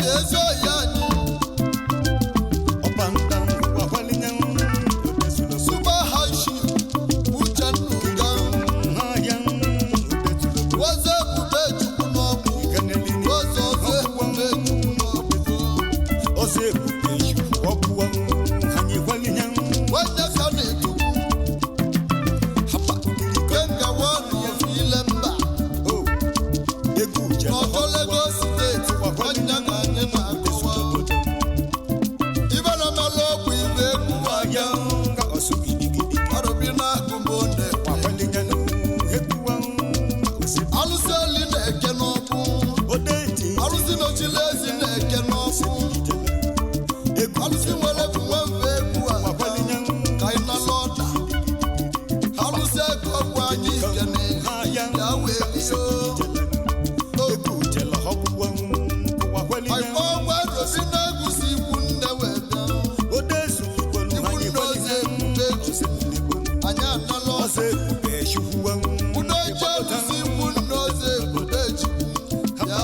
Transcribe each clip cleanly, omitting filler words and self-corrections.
Yes. n'ezi na-eke n'ọfụ alụsị nwere bụ nwamfe egwu a ka ị na lọda alụsị ego ọgwụ anyị ikene ya wee rio anyị ọgwa rosi na-egwusi ikwu nne wee bịa ikwu nne ozi ebube anyị anala ọzọ udo eji alụsị ikwu nne ozi ebube ji ya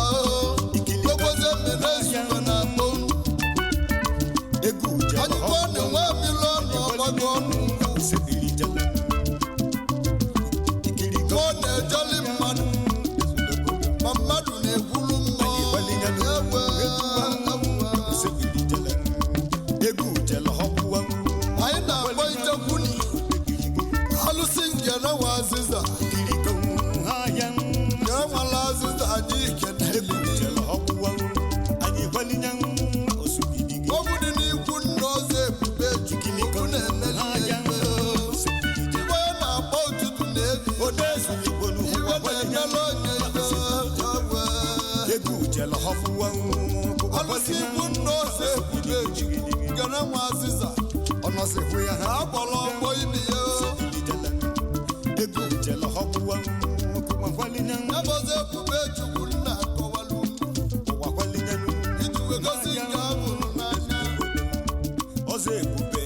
ogboze mmere ezuwe na akpọ anyị kpọọ na-enwe miliọnụ ọgbago ọnụ ọ na-ejoli mmadụ ma mmadụ na-ekwulu mmụọ anyị na-akpọ ichekwuni alụsị nke na nwa azịza ka enwela azịza anyị ikeneli ọgwụ dị n'ikwu nna ọzọ ebube chukwu na-emeli ikpe iwe na-akpọ ụtụtụ na ebi iwe na-enyela onye alụsị ikwu nna ọzọ ebube chukwu nke na nwa azịza ha akpọrọ ọgbọ ibi ya ebozi ebube chukwu nna akọwalụ iji wegosi nke a bụrụ n'anya ọzọ ebube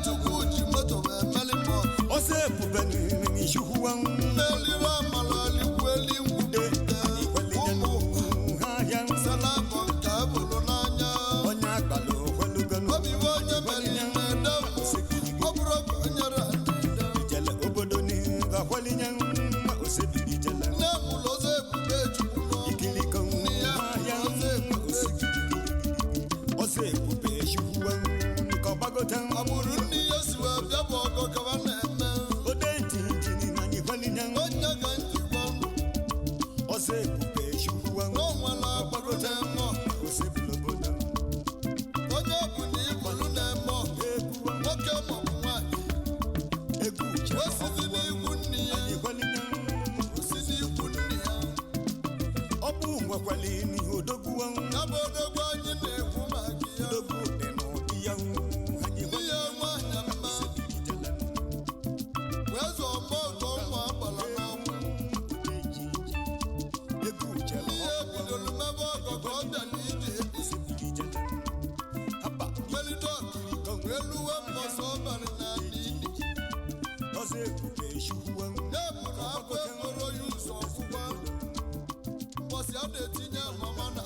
chukwu ji moto wee meli mmụọ n'eliri amala eligwu eligwu ụmụ salabọ nke a bụrụ n'anya obiwe onye meriri na-ede ọ bụrụ ka o nyere nne mụrụ ọzọ ebube chukwu nne ya ọzọ ebube agbụrụ nne ya si wee bịa bụ ọgọ kaba na-eme onye ga njikwa n'ọnwala agbagote mmụọ onye ọ bụ na ibulu na-eme ọgụ nwoke maọbụ nwaanyị osizi n'ikwu nne ya osi n'ikwu nne ya ọ bụ nwekwala n'ihe odogwu ya bụ odogwu anyị na-ekwu maka ya ya ihe nwaanyị mma wee zọọ mgbe ọzọ ụmụ agbara n'ọnwụ ihe bidoro mebe ọgọ ka ọ bịa n'ije melite ọkiriko wee luwe mbọsọ ọbalị na n'ili ya bụ na akwa ekporo ya ụzọ ọfụma mbọsị a na-etinye mama na